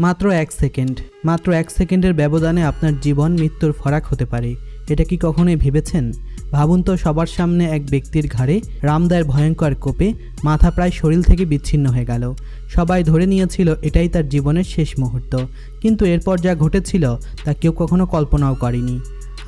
মাত্র 1 সেকেন্ড, মাত্র 1 সেকেন্ডের ব্যবধানে আপনার জীবন মৃত্যুর ফরাক হতে পারে। এটা কি কখনোই ভেবেছেন? ভাবুন তো, সবার সামনে এক ব্যক্তির ঘাড়ে রামদায়ের ভয়ঙ্কর কোপে মাথা প্রায় শরীর থেকে বিচ্ছিন্ন হয়ে গেল। সবাই ধরে নিয়েছিল এটাই তার জীবনের শেষ মুহূর্ত, কিন্তু এরপর যা ঘটেছিল তা কেউ কখনো কল্পনাও করেনি।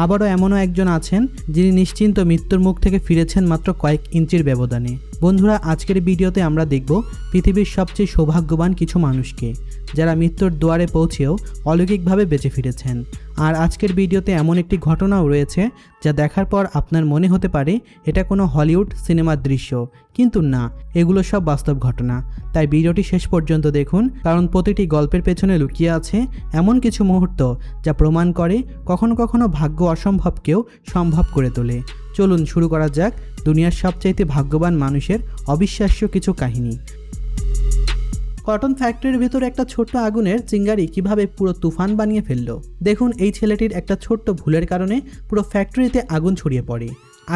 আবারও এমনও একজন আছেন যিনি নিশ্চিন্ত মৃত্যুর মুখ থেকে ফিরেছেন মাত্র কয়েক ইঞ্চির ব্যবধানে। বন্ধুরা, আজকের ভিডিওতে আমরা দেখব পৃথিবীর সবচেয়ে সৌভাগ্যবান কিছু মানুষকে, যারা মৃত্যুর দুয়ারে পৌঁছেও অলৌকিকভাবে বেঁচে ফিরেছেন। আর আজকের ভিডিওতে এমন একটি ঘটনাও রয়েছে যা দেখার পর আপনার মনে হতে পারে এটা কোনো হলিউড সিনেমার দৃশ্য, কিন্তু না, এগুলো সব বাস্তব ঘটনা। তাই ভিডিওটি শেষ পর্যন্ত দেখুন, কারণ প্রতিটি গল্পের পেছনে লুকিয়ে আছে এমন কিছু মুহূর্ত যা প্রমাণ করে কখনো কখনো ভাগ্য অসম্ভবকেও সম্ভব করে তোলে। চলুন শুরু করা যাক দুনিয়ার সবচাইতে ভাগ্যবান মানুষের অবিশ্বাস্য কিছু কাহিনী। কটন ফ্যাক্টরির ভেতরে একটা ছোট্ট আগুনের চিঙ্গারি কিভাবে পুরো তুফান বানিয়ে ফেললো। দেখুন, এই ছেলেটির একটা ছোট্ট ভুলের কারণে পুরো ফ্যাক্টরিতে আগুন ছড়িয়ে পড়ে।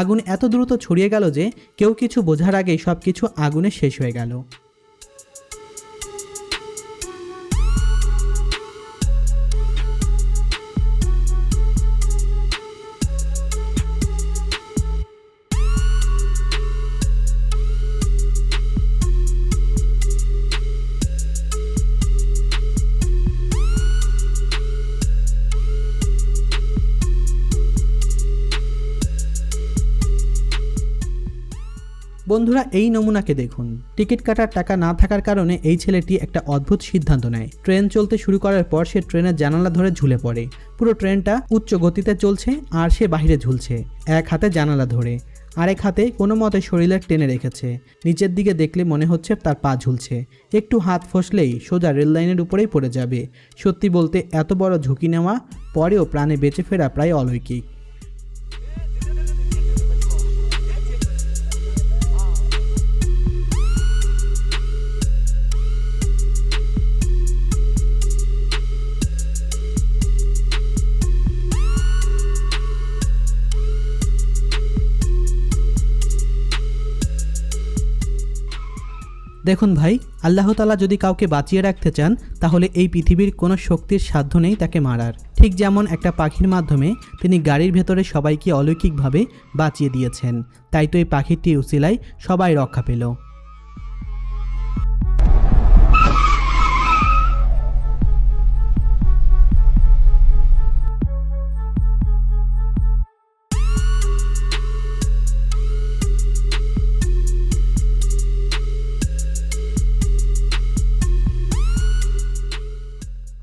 আগুন এত দ্রুত ছড়িয়ে গেল যে কেউ কিছু বোঝার আগেই সব কিছু আগুনে শেষ হয়ে গেল। বন্ধুরা, এই নমুনাকে দেখুন। টিকিট কাটার টাকা না থাকার কারণে এই ছেলেটি একটা অদ্ভুত সিদ্ধান্ত নেয়। ট্রেন চলতে শুরু করার পর সে ট্রেনের জানালা ধরে ঝুলে পড়ে। পুরো ট্রেনটা উচ্চ গতিতে চলছে আর সে বাহিরে ঝুলছে, এক হাতে জানালা ধরে, আরেক হাতে কোনো মতে শরীরের টেনে রেখেছে। নিচের দিকে দেখলে মনে হচ্ছে তার পা ঝুলছে। একটু হাত ফসলেই সোজা রেল লাইনের উপরেই পড়ে যাবে। সত্যি বলতে এত বড় ঝুঁকি নেওয়া পরেও প্রাণে বেঁচে ফেরা প্রায় অলৌকিক। দেখুন ভাই, আল্লাহ তাআলা যদি কাউকে বাঁচিয়ে রাখতে চান তাহলে এই পৃথিবীর কোনো শক্তির সাধ্য নেই তাকে মারার। ঠিক যেমন একটা পাখির মাধ্যমে তিনি গাড়ির ভেতরে সবাইকে অলৌকিকভাবে বাঁচিয়ে দিয়েছেন, তাই তো এই পাখিটির উসিলায় সবাই রক্ষা পেল।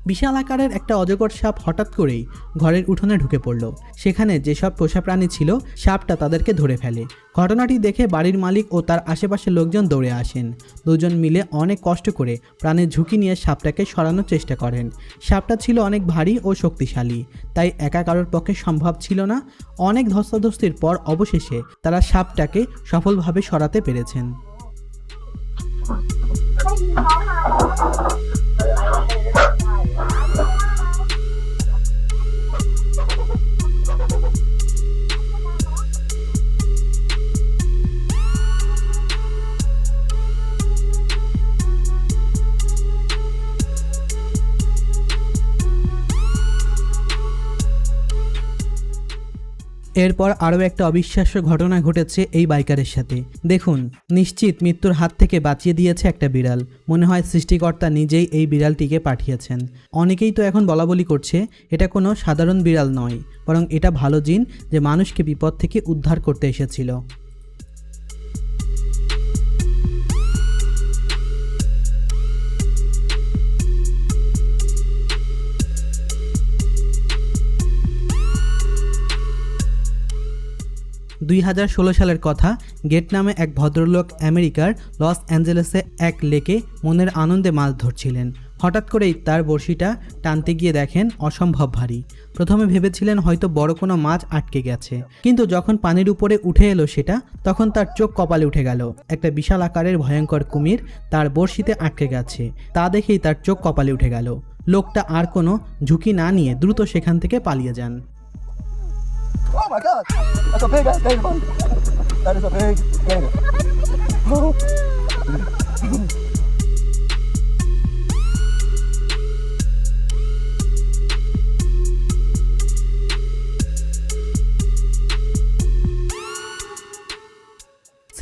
বিশাল আকারের একটা অজগর সাপ হঠাৎ করেই ঘরের উঠোনে ঢুকে পড়ল। সেখানে যেসব পোষা প্রাণী ছিল সাপটা তাদেরকে ধরে ফেলে। ঘটনাটি দেখে বাড়ির মালিক ও তার আশেপাশের লোকজন দৌড়ে আসেন। দুজন মিলে অনেক কষ্ট করে প্রাণের ঝুঁকি নিয়ে সাপটাকে সরানোর চেষ্টা করেন। সাপটা ছিল অনেক ভারী ও শক্তিশালী, তাই একা কারোর পক্ষে সম্ভব ছিল না। অনেক ধস্তাধস্তির পর অবশেষে তারা সাপটাকে সফলভাবে সরাতে পেরেছেন। এরপর আরও একটা অবিশ্বাস্য ঘটনা ঘটেছে এই বাইকারের সাথে। দেখুন, নিশ্চিত মৃত্যুর হাত থেকে বাঁচিয়ে দিয়েছে একটা বিড়াল। মনে হয় সৃষ্টিকর্তা নিজেই এই বিড়ালটিকে পাঠিয়েছেন। অনেকেই তো এখন বলাবলি করছে এটা কোনো সাধারণ বিড়াল নয়, বরং এটা ভালো জিন যে মানুষকে বিপদ থেকে উদ্ধার করতে এসেছিল। 2016 সালের কথা। গেট নামে এক ভদ্রলোক আমেরিকার লস অ্যাঞ্জেলেসে এক লেকে মনের আনন্দে মাছ ধরছিলেন। হঠাৎ করেই তার বড়শিটা টানতে গিয়ে দেখেন অসম্ভব ভারী। প্রথমে ভেবেছিলেন হয়তো বড় কোনো মাছ আটকে গেছে, কিন্তু যখন পানির উপরে উঠে এলো সেটা, তখন তার চোখ কপালে উঠে গেল। একটা বিশাল আকারের ভয়ঙ্কর কুমির তার বড়শিতে আটকে গেছে। তা দেখেই তার চোখ কপালে উঠে গেল। লোকটা আর কোনো ঝুঁকি না নিয়ে দ্রুত সেখান থেকে পালিয়ে যান। Oh my God! That's a big ass gator bug. That is a big gator.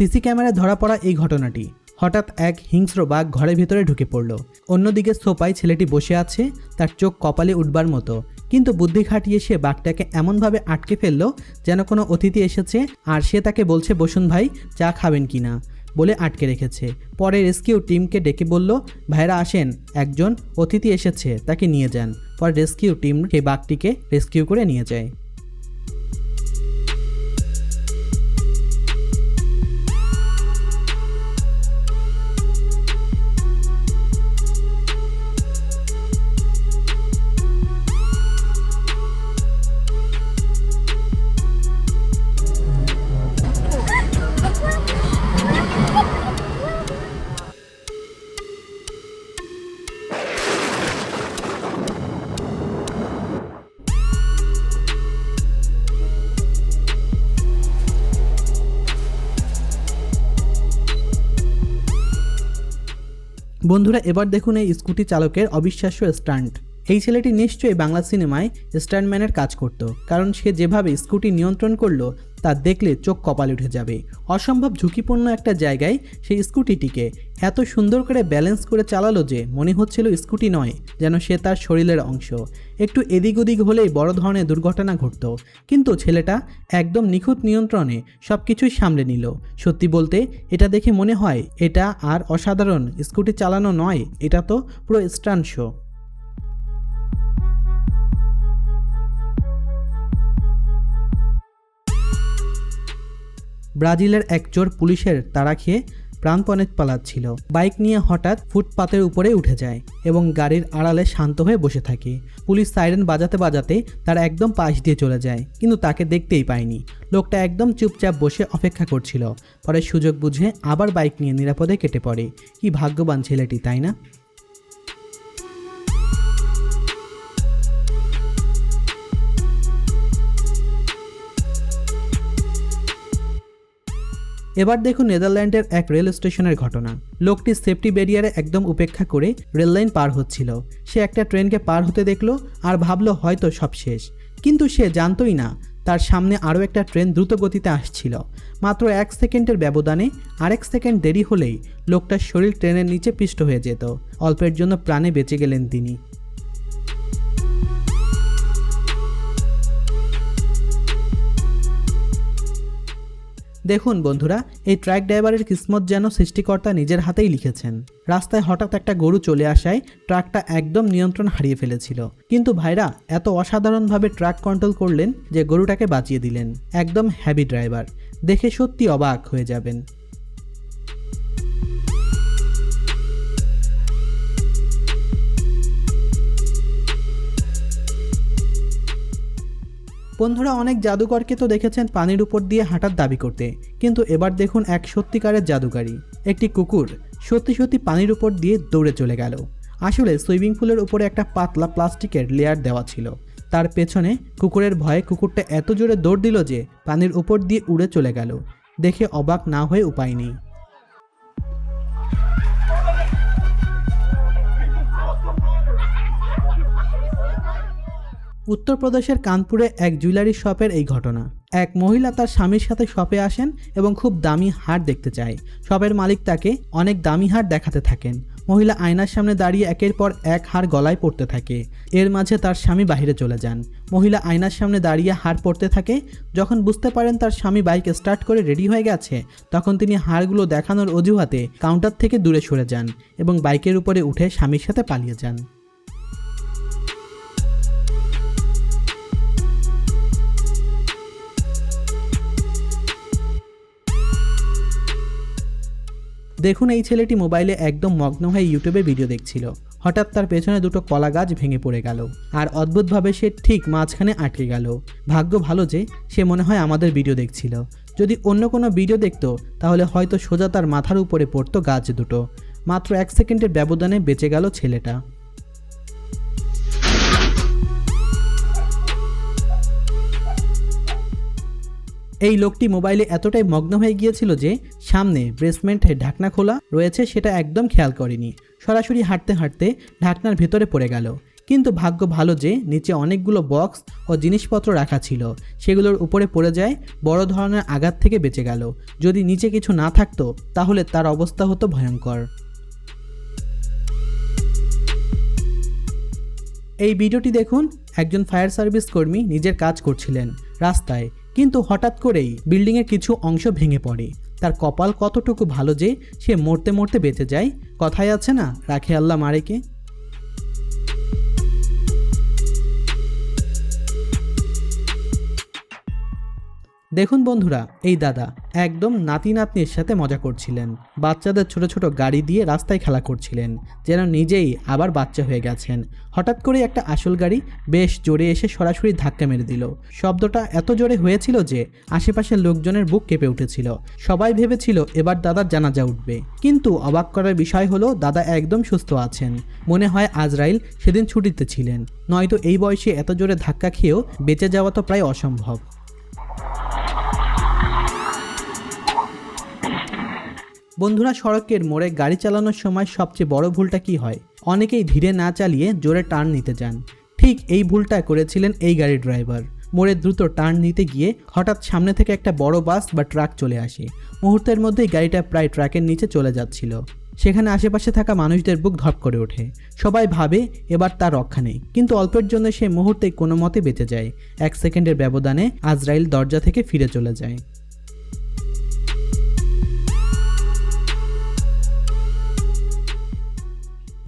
CC ক্যামেরায় ধরা পড়া এই ঘটনাটি। হঠাৎ এক হিংস্র বাঘ ঘরের ভিতরে ঢুকে পড়ল। অন্যদিকে সোফায় ছেলেটি বসে আছে, তার চোখ কপালে উঠবার মতো, কিন্তু বুদ্ধি খাটিয়ে সে বাঘটাকে এমনভাবে আটকে ফেলল যেন কোনো অতিথি এসেছে আর সে তাকে বলছে, বসুন ভাই, চা খাবেন কি না, বলে আটকে রেখেছে। পরে রেস্কিউ টিমকে ডেকে বলল, ভাইরা আসেন, একজন অতিথি এসেছে, তাকে নিয়ে যান। পরে রেস্কিউ টিম সেই বাঘটিকে রেস্কিউ করে নিয়ে যায়। বন্ধুরা, এবার দেখুন এই স্কুটি চালকের অবিশ্বাস্য স্টান্ট। এই ছেলেটি নিশ্চয়ই বাংলা সিনেমায় স্টান্টম্যানের কাজ করত, কারণ সে যেভাবে স্কুটি নিয়ন্ত্রণ করলো তা দেখলে চোখ কপালে উঠে যাবে। অসম্ভব ঝুঁকিপূর্ণ একটা জায়গায় সেই স্কুটিটিকে এত সুন্দর করে ব্যালেন্স করে চালালো যে মনে হচ্ছিল স্কুটি নয়, যেন সে তার শরীরের অংশ। একটু এদিক ওদিক হলেই বড় ধরনের দুর্ঘটনা ঘটত, কিন্তু ছেলেটা একদম নিখুঁত নিয়ন্ত্রণে সব কিছুই সামলে নিল। সত্যি বলতে এটা দেখে মনে হয় এটা আর অসাধারণ স্কুটি চালানো নয়, এটা তো পুরো স্টান্ট শো। ব্রাজিলের এক চোর পুলিশের তাড়া খেয়ে প্রাণপণে পালাচ্ছিল। বাইক নিয়ে হঠাৎ ফুটপাতের উপরে উঠে যায় এবং গাড়ির আড়ালে শান্ত হয়ে বসে থাকে। পুলিশ সাইরেন বাজাতে বাজাতে তার একদম পাশ দিয়ে চলে যায়, কিন্তু তাকে দেখতেই পায়নি। লোকটা একদম চুপচাপ বসে অপেক্ষা করছিল। পরে সুযোগ বুঝে আবার বাইক নিয়ে নিরাপদে কেটে পড়ে। কি ভাগ্যবান ছেলেটি, তাই না? এবার দেখুন নেদারল্যান্ডের এক রেল স্টেশনের ঘটনা। লোকটি সেফটি ব্যারিয়ারে একদম উপেক্ষা করে রেল লাইন পার হচ্ছিল। সে একটা ট্রেনকে পার হতে দেখলো আর ভাবলো হয়তো সব শেষ, কিন্তু সে জানতোই না তার সামনে আরও একটা ট্রেন দ্রুত গতিতে আসছিল। মাত্র 1 সেকেন্ডের ব্যবধানে আরেক সেকেন্ড দেরি হলেই লোকটার শরীর ট্রেনের নিচে পিষ্ট হয়ে যেত। অল্পের জন্য প্রাণে বেঁচে গেলেন তিনি। দেখুন বন্ধুরা, এই ট্রাক ড্রাইভারের কিসমত যেন সৃষ্টিকর্তা নিজের হাতেই লিখেছেন। রাস্তায় হঠাৎ একটা গরু চলে আসায় ট্রাকটা একদম নিয়ন্ত্রণ হারিয়ে ফেলেছিল, কিন্তু ভাইরা এত অসাধারণভাবে ট্রাক কন্ট্রোল করলেন যে গরুটাকে বাঁচিয়ে দিলেন। একদম হ্যাভি ড্রাইভার, দেখে সত্যি অবাক হয়ে যাবেন। বন্ধুরা, অনেক জাদুকরকে তো দেখেছেন পানির উপর দিয়ে হাঁটার দাবি করতে, কিন্তু এবার দেখুন এক সত্যিকারের জাদুকারী। একটি কুকুর সত্যি সত্যি পানির উপর দিয়ে দৌড়ে চলে গেল। আসলে সুইমিং পুলের উপরে একটা পাতলা প্লাস্টিকের লেয়ার দেওয়া ছিল। তার পেছনে কুকুরের ভয়ে কুকুরটা এত জোরে দৌড় দিল যে পানির উপর দিয়ে উড়ে চলে গেল। দেখে অবাক না হয়ে উপায় নেই। উত্তরপ্রদেশের কানপুরে এক জুয়েলারি শপের এই ঘটনা। এক মহিলা তার স্বামীর সাথে শপে আসেন এবং খুব দামি হার দেখতে চায়। শপের মালিক তাকে অনেক দামি হার দেখাতে থাকেন। মহিলা আয়নার সামনে দাঁড়িয়ে একের পর এক হার গলায় পড়তে থাকে। এর মাঝে তার স্বামী বাইরে চলে যান। মহিলা আয়নার সামনে দাঁড়িয়ে হার পড়তে থাকে। যখন বুঝতে পারেন তার স্বামী বাইক স্টার্ট করে রেডি হয়ে গেছে, তখন তিনি হারগুলো দেখানোর অজুহাতে কাউন্টার থেকে দূরে সরে যান এবং বাইকের উপরে উঠে স্বামীর সাথে পালিয়ে যান। দেখুন, এই ছেলেটি মোবাইলে একদম মগ্ন হয়ে ইউটিউবে ভিডিও দেখছিল। হঠাৎ তার পেছনে দুটো কলা গাছ ভেঙে পড়ে গেল আর অদ্ভুতভাবে সে ঠিক মাঝখানে আটকে গেল। ভাগ্য ভালো যে সে মনে হয় আমাদের ভিডিও দেখছিল। যদি অন্য কোনো ভিডিও দেখতো তাহলে হয়তো সোজা তার মাথার উপরে পড়তো গাছ দুটো। মাত্র 1 সেকেন্ডের ব্যবধানে বেঁচে গেল ছেলেটা। এই লোকটি মোবাইলে এতটাই মগ্ন হয়ে গিয়েছিল যে সামনে ব্রেসমেন্টের ঢাকনা খোলা রয়েছে সেটা একদম খেয়াল করেনি। সরাসরি হাঁটতে হাঁটতে ঢাকনার ভেতরে পড়ে গেল। কিন্তু ভাগ্য ভালো যে নিচে অনেকগুলো বক্স ও জিনিসপত্র রাখা ছিল, সেগুলোর উপরে পড়ে যায় বড় ধরনের আঘাত থেকে বেঁচে গেল। যদি নিচে কিছু না থাকতো তাহলে তার অবস্থা হতো ভয়ঙ্কর। এই ভিডিওটি দেখুন, একজন ফায়ার সার্ভিস কর্মী নিজের কাজ করছিলেন রাস্তায়, কিন্তু হঠাৎ করেই বিল্ডিংয়ের কিছু অংশ ভেঙে পড়ে। তার কপাল কতটুকু ভালো যে সে মরতে মরতে বেঁচে যায়। কথায় আছে না, রাখে আল্লাহ মারেকে। দেখুন বন্ধুরা, এই দাদা একদম নাতি নাতনির সাথে মজা করছিলেন। বাচ্চাদের ছোট ছোট গাড়ি দিয়ে রাস্তায় খেলা করছিলেন, যেন নিজেই আবার বাচ্চা হয়ে গেছেন। হঠাৎ করে একটা আসল গাড়ি বেশ জোরে এসে সরাসরি ধাক্কা মেরে দিল। শব্দটা এত জোরে হয়েছিল যে আশেপাশের লোকজনের বুক কেঁপে উঠেছিল। সবাই ভেবেছিল এবার দাদার জানাজা উঠবে, কিন্তু অবাক করার বিষয় হলো দাদা একদম সুস্থ আছেন। মনে হয় আজরাইল সেদিন ছুটিতে ছিলেন, নয়তো এই বয়সে এত জোরে ধাক্কা খেয়েও বেঁচে যাওয়া তো প্রায় অসম্ভব। বন্ধুরা, সড়কের মোড়ে গাড়ি চালানোর সময় সবচেয়ে বড় ভুলটা কি হয়? অনেকেই ধীরে না চালিয়ে জোরে টার্ন নিতে যান। ঠিক এই ভুলটা করেছিলেন এই গাড়ির ড্রাইভার। মোড়ে দ্রুত টার্ন নিতে গিয়ে হঠাৎ সামনে থেকে একটা বড় বাস বা ট্রাক চলে আসে। মুহূর্তের মধ্যেই গাড়িটা প্রায় ট্রাকের নিচে চলে যাচ্ছিল। সেখানে আশেপাশে থাকা মানুষদের বুক ধপ করে ওঠে। সবাই ভাবে এবার তার রক্ষা নেই, কিন্তু অল্পের জন্য সে মুহূর্তে কোনো মতে বেঁচে যায়। 1 সেকেন্ডের ব্যবধানে আজরাইল দরজা থেকে ফিরে চলে যায়।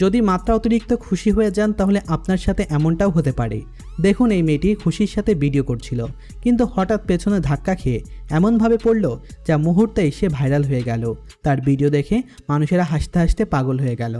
যদি মাত্রা অতিরিক্ত খুশি হয়ে যান তাহলে আপনার সাথে এমনটাও হতে পারে। দেখুন, এই মেয়েটি খুশির সাথে ভিডিও করছিল, কিন্তু হঠাৎ পেছনে ধাক্কা খেয়ে এমনভাবে পড়ল যা মুহূর্তেই সে ভাইরাল হয়ে গেল। তার ভিডিও দেখে মানুষেরা হাসতে হাসতে পাগল হয়ে গেল।